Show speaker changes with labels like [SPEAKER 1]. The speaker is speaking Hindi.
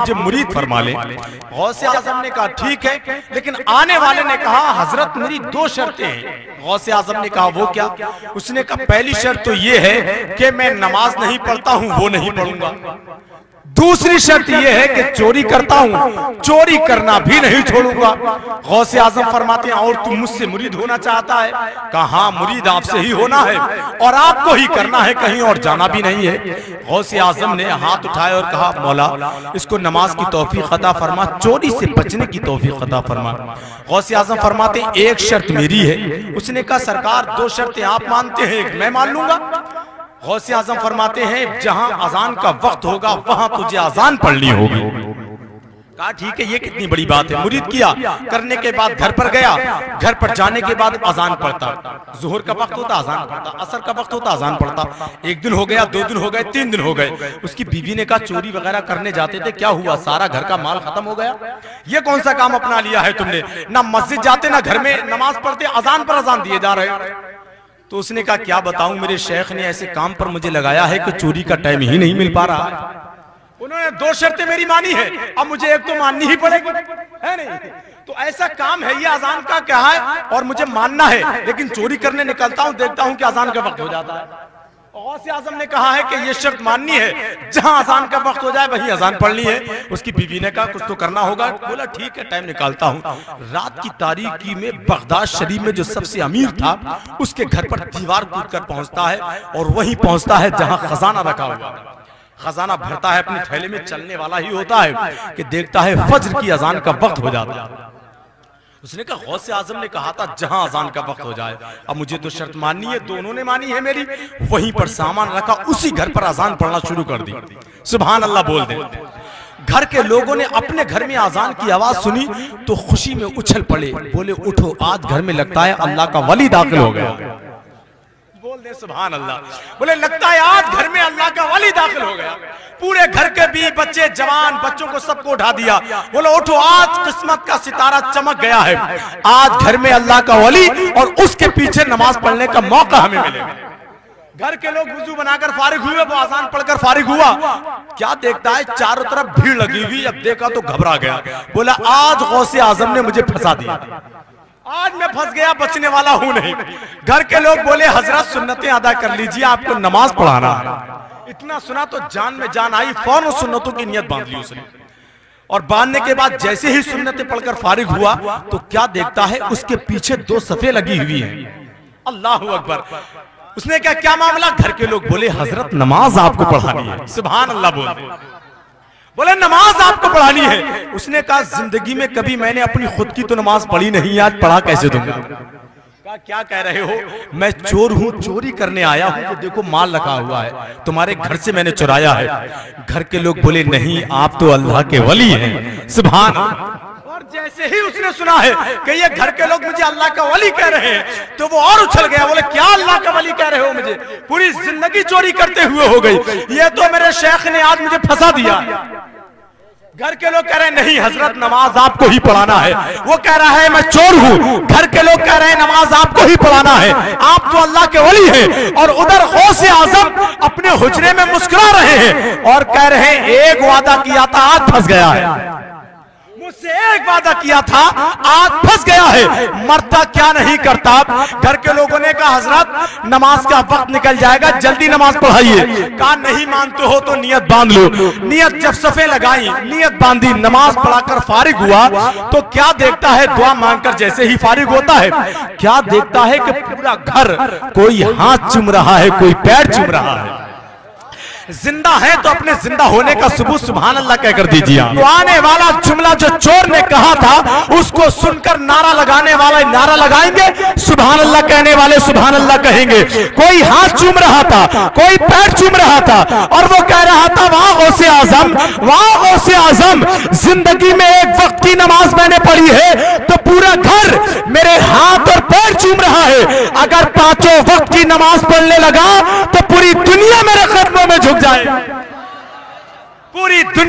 [SPEAKER 1] मुझे मुरीद फरमा ले। गौसे आजम ने कहा ठीक है, लेकिन आने वाले ने कहा हजरत मेरी दो शर्तें हैं। गौसे आजम ने कहा वो क्या? उसने कहा पहली शर्त तो ये है कि मैं नमाज नहीं पढ़ता हूं, वो नहीं पढ़ूंगा। दूसरी शर्त यह है कि चोरी करता हूं, चोरी करना भी नहीं छोड़ूंगा। गौसे आजम फरमाते हैं और तू मुझसे मुरीद होना चाहता है? कहा हाँ, मुरीद आपसे ही होना है और आपको ही करना है, कहीं और जाना भी नहीं है। गौसे आजम ने हाथ उठाए और कहा मौला इसको नमाज की तौफीक अता फरमा, चोरी से बचने की तौफीक अता फरमा। गौसे आजम फरमाते हैं एक शर्त मेरी है। उसने कहा सरकार दो शर्तें आप मानते हैं, एक मैं मान लूंगा। गौसे आजम फरमाते हैं जहां अजान का वक्त होगा वहां तुझे अजान पढ़नी होगी। कहा ठीक है, ये कितनी बड़ी बात है। मुरीद किया, करने के बाद घर पर गया, घर पर जाने के बाद अजान पढ़ता। जोहर का वक्त होता अजान पढ़ता, असर का वक्त होता अजान पढ़ता। एक दिन हो गया, 2 दिन हो गए, 3 दिन हो गए। उसकी बीवी ने कहा चोरी वगैरह करने जाते थे, क्या हुआ? सारा घर का माल खत्म हो गया। ये कौन सा काम अपना लिया है तुमने? ना मस्जिद जाते ना घर में नमाज पढ़ते, अजान पर अजान दिए जा रहे। तो उसने कहा क्या बताऊं, मेरे शेख ने ऐसे काम पर मुझे लगाया है कि चोरी का टाइम ही नहीं मिल पा रहा है। उन्होंने दो शर्तें मेरी मानी है, अब मुझे एक तो माननी ही पड़ेगी, है नहीं? तो ऐसा काम है ये अजान का क्या है और मुझे मानना है, लेकिन चोरी करने निकलता हूं, देखता हूं कि अजान का वक्त हो जाता है। गौसे आजम ने कहा है कि ये शर्त माननी है, जहां अजान का वक्त हो जाए वहीं अजान पढ़नी है। उसकी बीवी ने कहा कुछ तो करना होगा। बोला ठीक है, टाइम निकालता हूं। रात की तारीकी में बगदाद शरीफ में जो सबसे अमीर था उसके घर पर दीवार कूद कर पहुंचता है और वहीं पहुंचता है जहां खजाना रखा हुआ है। खजाना भरता है, अपने थैले में चलने वाला ही होता है कि देखता है फज्र की अजान का वक्त हो जाता है। उसने कहा गौसे आजम ने कहा था जहां अजान का वक्त हो जाए, अब मुझे तो शर्त माननी है, दोनों ने मानी है मेरी। वहीं पर सामान रखा, उसी घर पर अजान पढ़ना शुरू कर दी। सुभान अल्लाह बोल दे। घर के लोगों ने अपने घर में अजान की आवाज सुनी तो खुशी में उछल पड़े, बोले उठो आज घर में लगता है अल्लाह का वली दाखिल हो गया। बोल दे सुभान अल्लाह। बोले लगता है आज घर में अल्लाह का वली दाखिल हो गया। पूरे घर के भी बच्चे जवान बच्चों को सबको उठा दिया। बोलो उठो आज किस्मत का सितारा चमक गया है, आज घर में अल्लाह का वली और उसके पीछे नमाज पढ़ने का मौका हमें मिलेगा। घर के लोग वुजू बनाकर फारिग हुए, वो अजान पढ़कर फारिग हुआ। क्या देखता है चारों तरफ भीड़ लगी हुई, अब देखा तो घबरा गया। बोला आज गौसे आजम ने मुझे फंसा दिया, आज मैं फंस गया, बचने वाला हूं नहीं। घर के लोग बोले हजरत सुन्नतें अदा कर लीजिए, आपको नमाज पढ़ाना है। इतना सुना तो जान में जान आई, फौरन सुन्नतों की नियत बांध ली उसने। और बांधने के बाद जैसे ही सुन्नतें पढ़कर फारिग हुआ तो क्या देखता है उसके पीछे 2 सफ़े लगी हुई हैं। अल्लाह अकबर। उसने कहा क्या मामला? घर के लोग बोले हजरत नमाज आपको पढ़ानी है। सुभान अल्लाह बोले नमाज आपको पढ़ानी है। उसने कहा जिंदगी में कभी मैंने अपनी खुद की तो नमाज पढ़ी नहीं, आज पढ़ा कैसे दूंगा? क्या कह रहे हो? मैं चोर हूं, चोरी करने आया हूं, तो देखो माल रखा हुआ है, तुम्हारे घर से मैंने चुराया है। घर के लोग बोले नहीं आप तो अल्लाह के वली हैं। सुभान। और जैसे ही उसने सुना है कि ये घर के लोग मुझे अल्लाह का वली कह रहे हैं तो वो और उछल गया। बोले क्या अल्लाह का वली कह रहे हो? मुझे पूरी जिंदगी चोरी करते हुए हो गई, ये तो मेरे शेख ने आज मुझे फंसा दिया। घर के लोग कह रहे हैं नहीं हजरत नमाज आपको ही पढ़ाना है। वो कह रहा है मैं चोर हूं। घर के लोग कह रहे हैं नमाज आपको ही पढ़ाना है, आप तो अल्लाह के वली हैं। और उधर गौसे आजम अपने हुजरे में मुस्कुरा रहे हैं और कह रहे हैं एक वादा किया था आज फंस गया है, मुझसे एक वादा किया था आज फंस गया है, मरता क्या नहीं करता। घर के लोगों ने कहा हजरत नमाज का वक्त निकल जाएगा, जल्दी नमाज पढ़ाइए। कहा नहीं मानते हो तो नियत बांध लो। नियत जब सफे लगाई, नियत बांधी, नमाज पढ़ाकर फारिग हुआ तो क्या देखता है दुआ मांगकर जैसे ही फारिग होता है क्या देखता है कि पूरा घर कोई हाथ चूम रहा है, कोई पैर चूम रहा है। जिंदा है तो अपने जिंदा होने का सबूत सुभान अल्लाह कहकर दीजिए। तो आने वाला जुमला जो चोर ने कहा था उसको सुनकर नारा लगाने वाले नारा लगाएंगे, सुभान अल्लाह कहने वाले सुभान अल्लाह कहेंगे। कोई हाथ चूम रहा था, कोई पैर चूम रहा था और वो कह रहा था वाह गौसे आजम, वाह गौसे आजम, जिंदगी में एक वक्त की नमाज मैंने पढ़ी है तो पूरा घर मेरे हाथ और पैर चूम रहा है। अगर 5 वक्त की नमाज पढ़ने लगा तो पूरी दुनिया मेरे कदमों में झुक जाए, पूरी दुनिया।